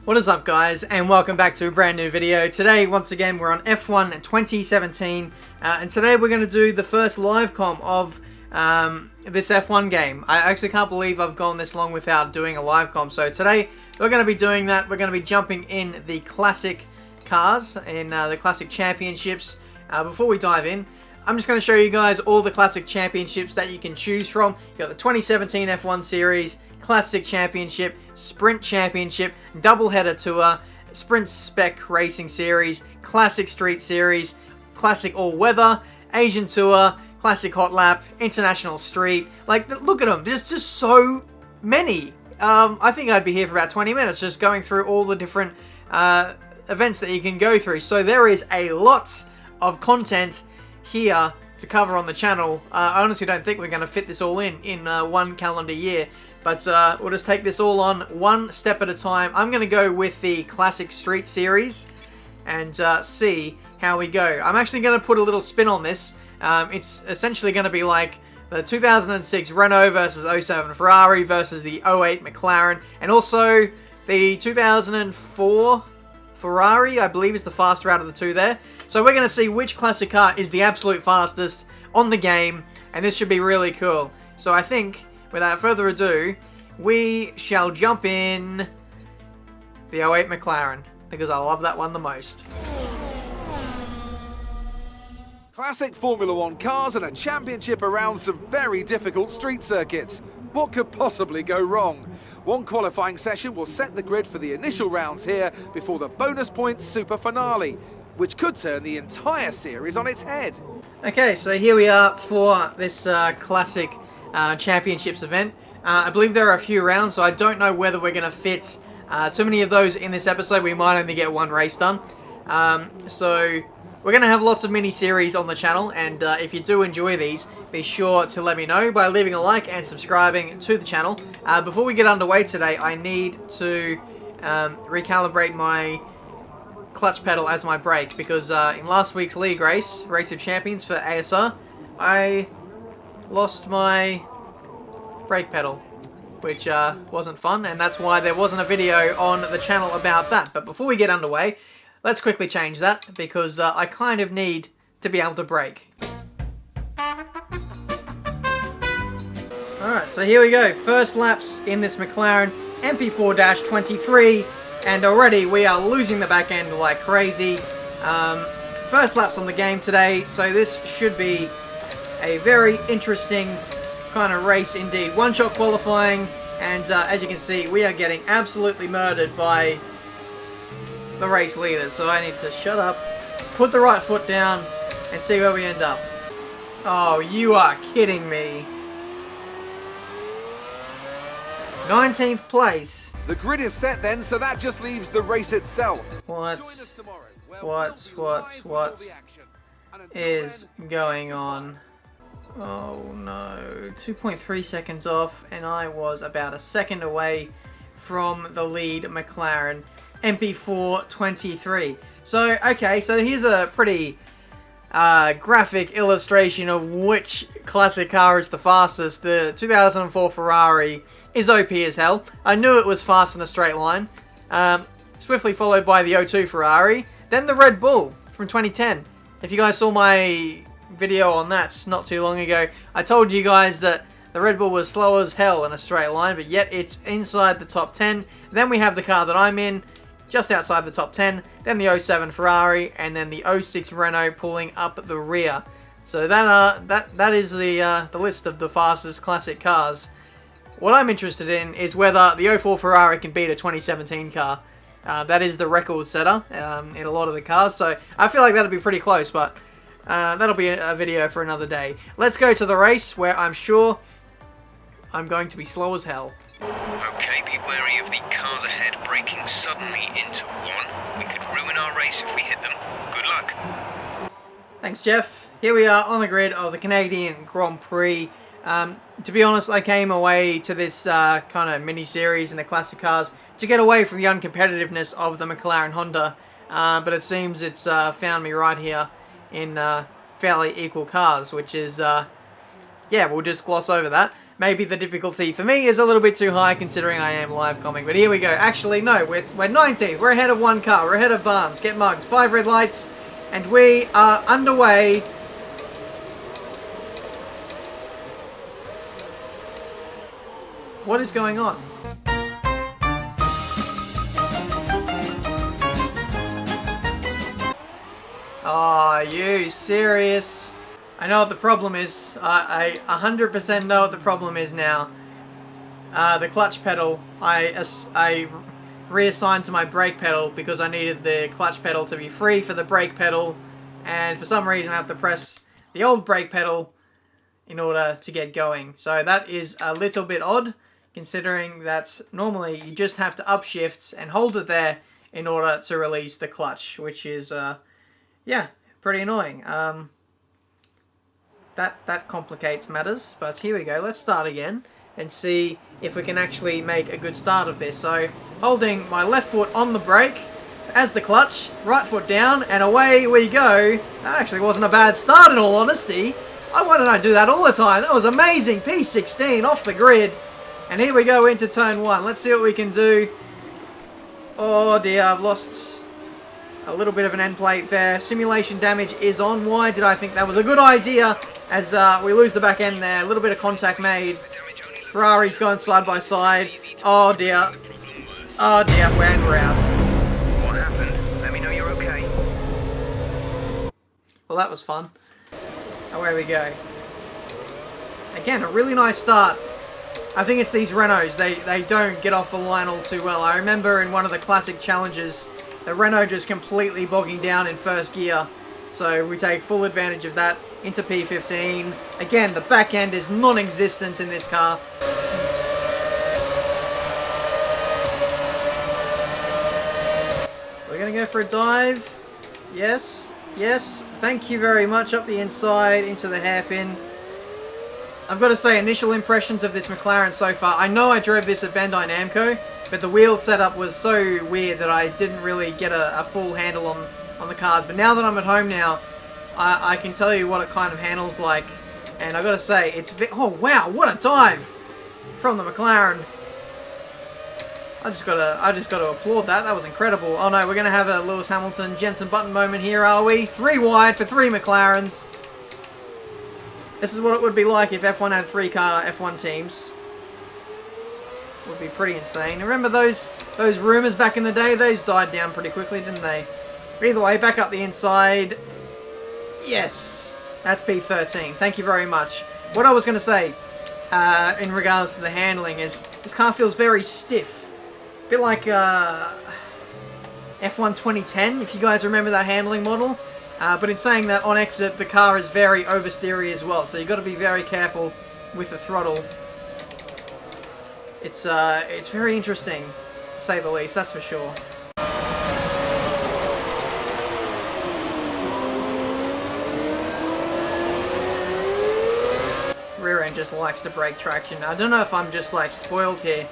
What is up, guys, and welcome back to a brand new video. Today, once again, we're on F1 2017, and today we're going to do the first live comm of this F1 game. I actually can't believe I've gone this long without doing a live comm, so today we're going to be doing that. We're going to be jumping in the classic cars, in the classic championships. Before we dive in, I'm just going to show you guys all the classic championships that you can choose from. You've got the 2017 F1 Series, Classic Championship, Sprint Championship, Doubleheader Tour, Sprint Spec Racing Series, Classic Street Series, Classic All Weather, Asian Tour, Classic Hot Lap, International Street. Like, look at them. There's just so many. I think I'd be here for about 20 minutes just going through all the different events that you can go through. So there is a lot of content here to cover on the channel. I honestly don't think we're going to fit this all in one calendar year. But we'll just take this all on one step at a time. I'm going to go with the Classic Street Series and see how we go. I'm actually going to put a little spin on this. It's essentially going to be like the 2006 Renault versus 07 Ferrari versus the 08 Mclaren. And also the 2004 Ferrari, I believe, is the faster out of the two there. So we're going to see which classic car is the absolute fastest on the game. And this should be really cool. So I think, without further ado, we shall jump in the 08 Mclaren, because I love that one the most. Classic Formula One cars and a championship around some very difficult street circuits. What could possibly go wrong? One qualifying session will set the grid for the initial rounds here before the bonus points super finale, which could turn the entire series on its head. Okay, so here we are for this classic championships event. I believe there are a few rounds, so I don't know whether we're going to fit too many of those in this episode. We might only get one race done. So we're going to have lots of mini-series on the channel, and if you do enjoy these, be sure to let me know by leaving a like and subscribing to the channel. Before we get underway today, I need to recalibrate my clutch pedal as my brake, because in last week's league race, Race of Champions for ASR, I lost my brake pedal, which wasn't fun, and that's why there wasn't a video on the channel about that. But before we get underway, let's quickly change that, because I kind of need to be able to brake. Alright, so here we go. First laps in this McLaren MP4-23, and already we are losing the back end like crazy. First laps on the game today, so this should be a very interesting kind of race indeed. One-shot qualifying, and as you can see, we are getting absolutely murdered by the race leaders. So I need to shut up, put the right foot down, and see where we end up. Oh, you are kidding me. 19th place. The grid is set then, so that just leaves the race itself. What is going on? Oh no, 2.3 seconds off, and I was about a second away from the lead McLaren MP4-23. So, okay, so here's a pretty graphic illustration of which classic car is the fastest. The 2004 Ferrari is OP as hell. I knew it was fast in a straight line. Swiftly followed by the 02 Ferrari, then the Red Bull from 2010. If you guys saw my video on that not too long ago, I told you guys that the Red Bull was slow as hell in a straight line, but yet it's inside the top 10. Then we have the car that I'm in, just outside the top 10, then the 07 Ferrari, and then the 06 Renault pulling up the rear. So that is the list of the fastest classic cars. What I'm interested in is whether the 04 Ferrari can beat a 2017 car. That is the record setter in a lot of the cars, so I feel like that'll be pretty close, but that'll be a video for another day. Let's go to the race, where I'm sure I'm going to be slow as hell. Okay, be wary of the cars ahead braking suddenly into one. We could ruin our race if we hit them. Good luck. Thanks, Jeff. Here we are on the grid of the Canadian Grand Prix. To be honest, I came away to this kind of mini-series in the classic cars to get away from the uncompetitiveness of the McLaren Honda, but it seems it's found me right here in fairly equal cars, which is, yeah, we'll just gloss over that. maybe the difficulty for me is a little bit too high considering I am live comming. But here we go. Actually, no, we're 19th. We're ahead of one car. We're ahead of Barnes. Get mugged. 5 red lights. And we are underway. What is going on? Are you serious? I know what the problem is. I 100% know what the problem is now. The clutch pedal, I reassigned to my brake pedal because I needed the clutch pedal to be free for the brake pedal, and for some reason I have to press the old brake pedal in order to get going. So that is a little bit odd, considering that normally you just have to upshift and hold it there in order to release the clutch, which is yeah, pretty annoying. That complicates matters, but here we go. Let's start again and see if we can actually make a good start of this. So, holding my left foot on the brake as the clutch, right foot down, and away we go. That actually wasn't a bad start in all honesty. Why don't I do that all the time? That was amazing. P16 off the grid. And here we go into turn 1. Let's see what we can do. Oh dear, I've lost a little bit of an end plate there. Simulation damage is on. Why did I think that was a good idea? As we lose the back end there. A little bit of contact made. Ferrari's going side by side. Oh dear. Oh dear, and we're out. What happened? Let me know you're okay. Well, that was fun. Away we go. Again, a really nice start. I think it's these Renaults. They don't get off the line all too well. I remember in one of the classic challenges, the Renault just completely bogging down in first gear. So we take full advantage of that into P15. Again, the back end is non-existent in this car. We're going to go for a dive. Yes, yes. Thank you very much. Up the inside into the hairpin. I've got to say, initial impressions of this McLaren so far. I know I drove this at Bandai Namco, but the wheel setup was so weird that I didn't really get a full handle on the cars. But now that I'm at home now, I can tell you what it kind of handles like. And I've got to say, it's... Oh, wow, what a dive from the McLaren. I just got to applaud that. That was incredible. Oh, no, we're going to have a Lewis Hamilton, Jensen Button moment here, are we? 3 wide for 3 McLarens. This is what it would be like if F1 had 3-car F1 teams. Would be pretty insane. Remember those rumours back in the day? Those died down pretty quickly, didn't they? But either way, back up the inside. Yes! That's P13. Thank you very much. What I was going to say, in regards to the handling, is this car feels very stiff. A bit like F1 2010, if you guys remember that handling model. But in saying that, on exit, the car is very oversteery as well, so you've got to be very careful with the throttle. It's very interesting, to say the least, that's for sure. Rear end just likes to brake traction. I don't know if I'm just like spoiled here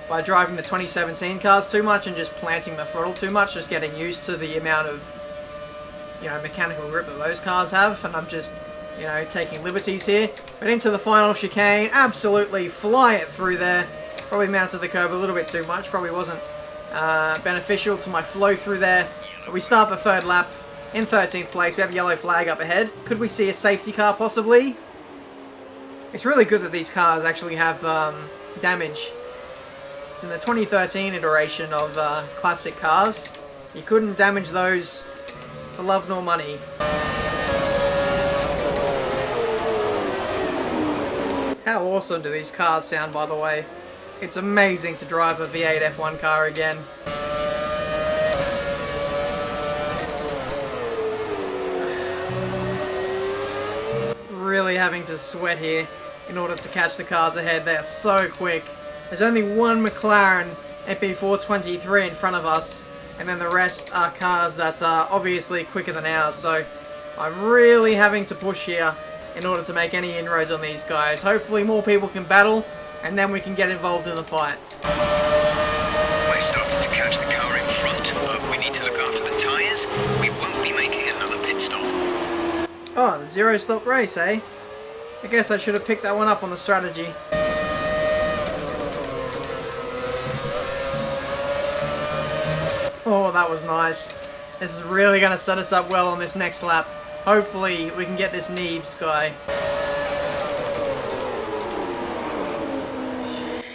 by driving the 2017 cars too much and just planting the throttle too much, just getting used to the amount of, you know, mechanical grip that those cars have, and I'm just, you know, taking liberties here. But into the final chicane, absolutely fly it through there. Probably mounted the curb a little bit too much, probably wasn't beneficial to my flow through there. But we start the 3rd lap in 13th place. We have a yellow flag up ahead. Could we see a safety car possibly? It's really good that these cars actually have damage. It's in the 2013 iteration of classic cars. You couldn't damage those for love nor money. How awesome do these cars sound, by the way? It's amazing to drive a V8 F1 car again. Really having to sweat here in order to catch the cars ahead. They are so quick. There's only one McLaren MP423 in front of us, and then the rest are cars that are obviously quicker than ours, so I'm really having to push here in order to make any inroads on these guys. Hopefully more people can battle, and then we can get involved in the fight. We're starting to catch the car in front. We need to look after the tyres. We won't be making another pit stop. Oh, the 0-stop race, eh? I guess I should have picked that one up on the strategy. Oh, that was nice. This is really going to set us up well on this next lap. Hopefully, we can get this Neves guy.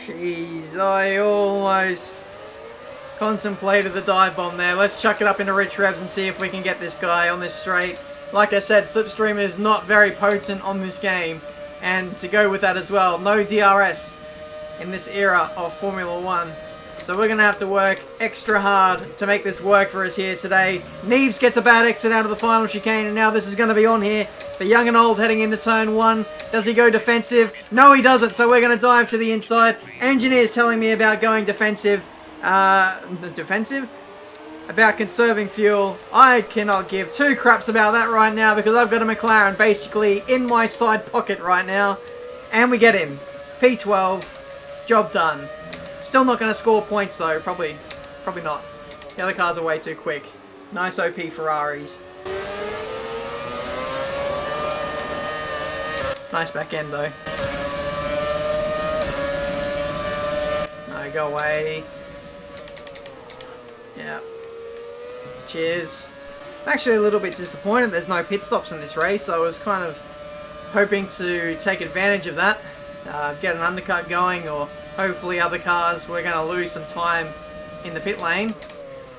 Jeez, I almost contemplated the dive bomb there. Let's chuck it up into rich revs and see if we can get this guy on this straight. Like I said, Slipstream is not very potent on this game. And to go with that as well, no DRS in this era of Formula 1. So we're going to have to work extra hard to make this work for us here today. Neves gets a bad exit out of the final chicane, and now this is going to be on here. The young and old heading into turn 1. Does he go defensive? No, he doesn't, so we're going to dive to the inside. Engineer's telling me about going defensive. About conserving fuel. I cannot give two craps about that right now because I've got a Mclaren basically in my side pocket right now. And we get him. P12. Job done. Still not going to score points though. Probably not. The other cars are way too quick. Nice OP Ferraris. Nice back end though. No, go away. Yeah. Cheers. I'm actually a little bit disappointed there's no pit stops in this race. I was kind of hoping to take advantage of that. Get an undercut going, or hopefully other cars were going to lose some time in the pit lane.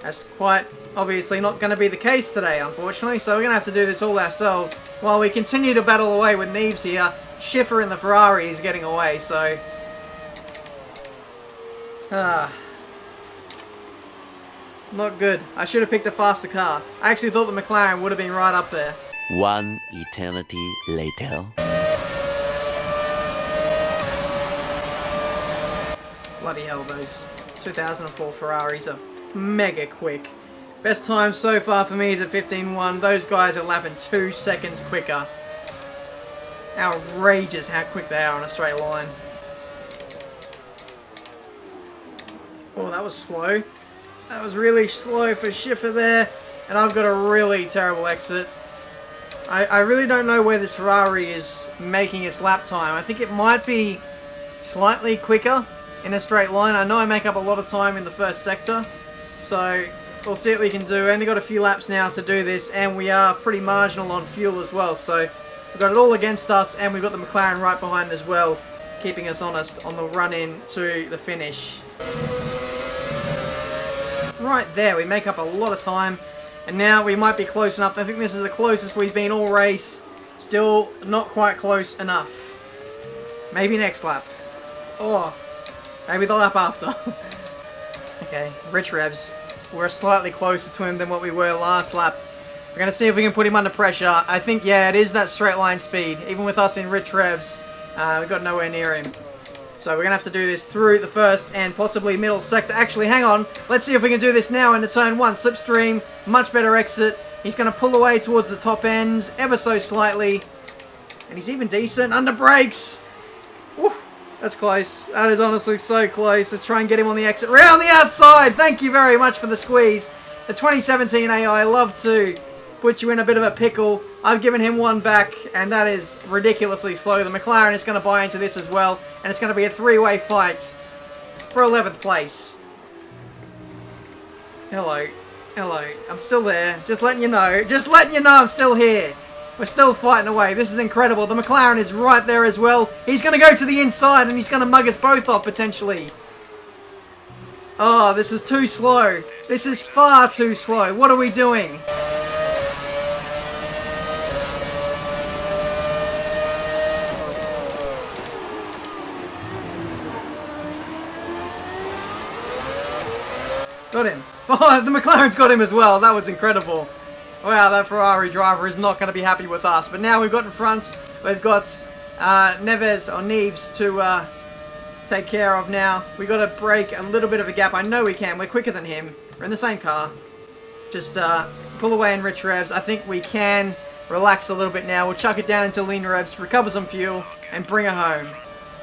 That's quite obviously not going to be the case today, unfortunately. So we're going to have to do this all ourselves while we continue to battle away with Neves here. Schiffer in the Ferrari is getting away, so... not good. I should have picked a faster car. I actually thought the McLaren would have been right up there. One eternity later. Bloody hell, those 2004 Ferraris are mega quick. Best time so far for me is at 15.1. Those guys are lapping 2 seconds quicker. Outrageous how quick they are on a straight line. Oh, that was slow. That was really slow for Schiffer there. And I've got a really terrible exit. I really don't know where this Ferrari is making its lap time. I think it might be slightly quicker in a straight line. I know I make up a lot of time in the first sector. So we'll see what we can do. Only got a few laps now to do this. And we are pretty marginal on fuel as well. So we've got it all against us. And we've got the McLaren right behind as well. Keeping us honest on the run in to the finish. Right there, we make up a lot of time, and now we might be close enough. I think this is the closest we've been all race. Still not quite close enough. Maybe next lap. Or maybe the lap after. Okay, rich revs. We're slightly closer to him than what we were last lap. We're going to see if we can put him under pressure. I think, yeah, it is that straight line speed. Even with us in rich revs, we got nowhere near him. So we're going to have to do this through the first and possibly middle sector. Actually, hang on. Let's see if we can do this now into turn 1. Slipstream, much better exit. He's going to pull away towards the top ends, ever so slightly. And he's even decent. Under brakes. Woo, that's close. That is honestly so close. Let's try and get him on the exit. Round the outside. Thank you very much for the squeeze. The 2017 AI love to put you in a bit of a pickle. I've given him one back, and that is ridiculously slow. The McLaren is going to buy into this as well, and it's going to be a three-way fight for 11th place. Hello. Hello. I'm still there. Just letting you know. Just letting you know I'm still here. We're still fighting away. This is incredible. The McLaren is right there as well. He's going to go to the inside, and he's going to mug us both off, potentially. Oh, this is too slow. This is far too slow. What are we doing? Got him. Oh, the McLaren's got him as well. That was incredible. Wow, that Ferrari driver is not going to be happy with us. But now we've got in front, we've got Neves to take care of now. We've got to break a little bit of a gap. I know we can. We're quicker than him. We're in the same car. Just pull away in rich revs. I think we can relax a little bit now. We'll chuck it down into lean revs, recover some fuel, and bring it home.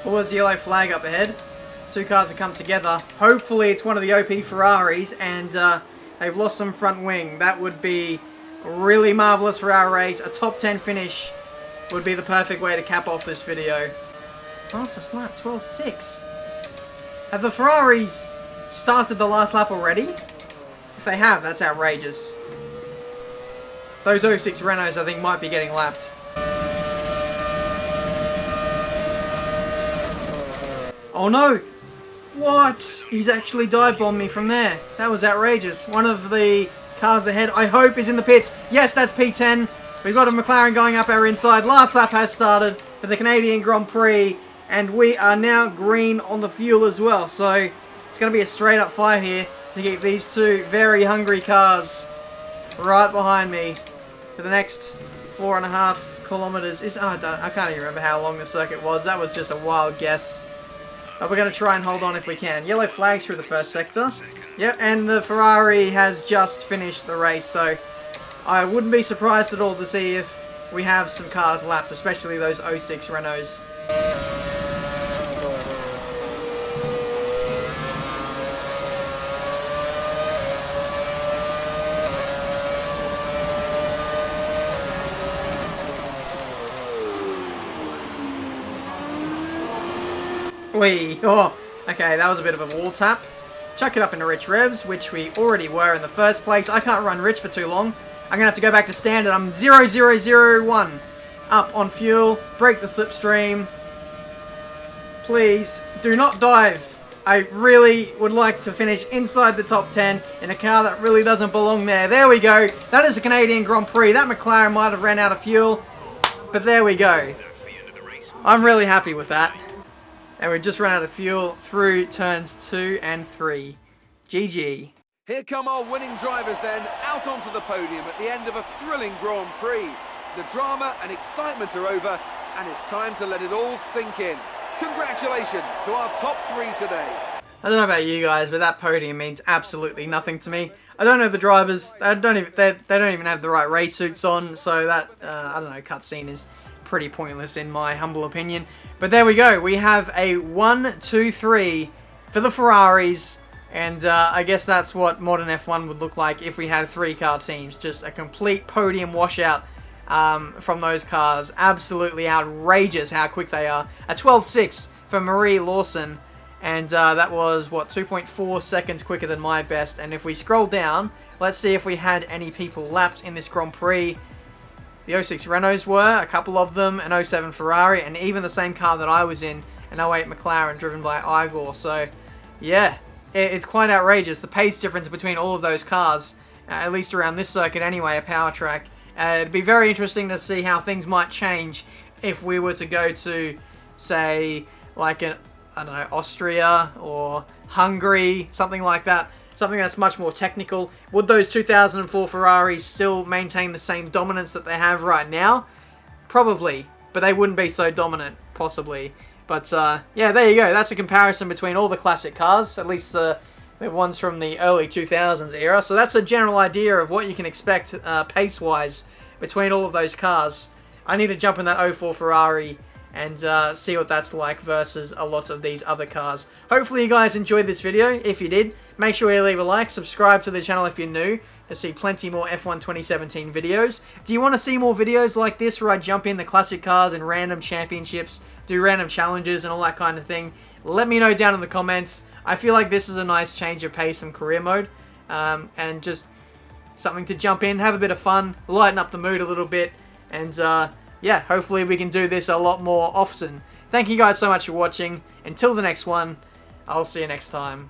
Oh, there's the yellow flag up ahead. Two cars have come together. Hopefully it's one of the OP Ferraris and they've lost some front wing. That would be really marvellous for our race. A top 10 finish would be the perfect way to cap off this video. Fastest lap, 12.6. Have the Ferraris started the last lap already? If they have, that's outrageous. Those 06 Renaults, I think, might be getting lapped. Oh no! What? He's actually dive bombed me from there. That was outrageous. One of the cars ahead, I hope, is in the pits. Yes, that's P10. We've got a McLaren going up our inside. Last lap has started for the Canadian Grand Prix. And we are now green on the fuel as well. So it's going to be a straight up fight here to keep these two very hungry cars right behind me for the next 4.5 kilometers. I can't even remember how long the circuit was. That was just a wild guess. But we're going to try and hold on if we can. Yellow flags through the first sector. Yep, and the Ferrari has just finished the race. So I wouldn't be surprised at all to see if we have some cars lapped, especially those 06 Renaults. Oh, okay, that was a bit of a wall tap. Chuck it up into rich revs, which we already were in the first place. I can't run rich for too long. I'm going to have to go back to standard. I'm 0,001 up on fuel. Break the slipstream. Please, do not dive. I really would like to finish inside the top 10 in a car that really doesn't belong there. There we go. That is a Canadian Grand Prix. That McLaren might have ran out of fuel, but there we go. I'm really happy with that. And we just ran out of fuel through turns 2 and 3. GG. Here come our winning drivers then, out onto the podium at the end of a thrilling Grand Prix. The drama and excitement are over, and it's time to let it all sink in. Congratulations to our top 3 today. I don't know about you guys, but that podium means absolutely nothing to me. I don't know the drivers. They don't even have the right race suits on, so that I don't know, cutscene is pretty pointless in my humble opinion. But there we go. We have a 1, 2, 3 for the Ferraris, and I guess that's what modern F1 would look like if we had 3 car teams. Just a complete podium washout from those cars. Absolutely outrageous how quick they are. A 12.6 for Marie Lawson, and that was, what, 2.4 seconds quicker than my best. And if we scroll down, let's see if we had any people lapped in this Grand Prix. The 06 Renaults were, a couple of them, an 07 Ferrari, and even the same car that I was in, an 08 McLaren driven by Igor. So, yeah, it's quite outrageous. The pace difference between all of those cars, at least around this circuit anyway, a power track. It'd be very interesting to see how things might change if we were to go to, say, like I don't know, Austria or Hungary, something like that. Something that's much more technical. Would those 2004 Ferraris still maintain the same dominance that they have right now? Probably, but they wouldn't be so dominant, possibly. But yeah, there you go. That's a comparison between all the classic cars, at least the ones from the early 2000s era. So that's a general idea of what you can expect pace-wise between all of those cars. I need to jump in that 04 Ferrari and see what that's like versus a lot of these other cars. Hopefully you guys enjoyed this video. If you did, make sure you leave a like, subscribe to the channel if you're new to see plenty more F1 2017 videos. Do you want to see more videos like this where I jump in the classic cars and random championships, do random challenges and all that kind of thing? Let me know down in the comments. I feel like this is a nice change of pace from career mode, and just something to jump in, have a bit of fun, lighten up the mood a little bit, and yeah, hopefully we can do this a lot more often. Thank you guys so much for watching. Until the next one, I'll see you next time.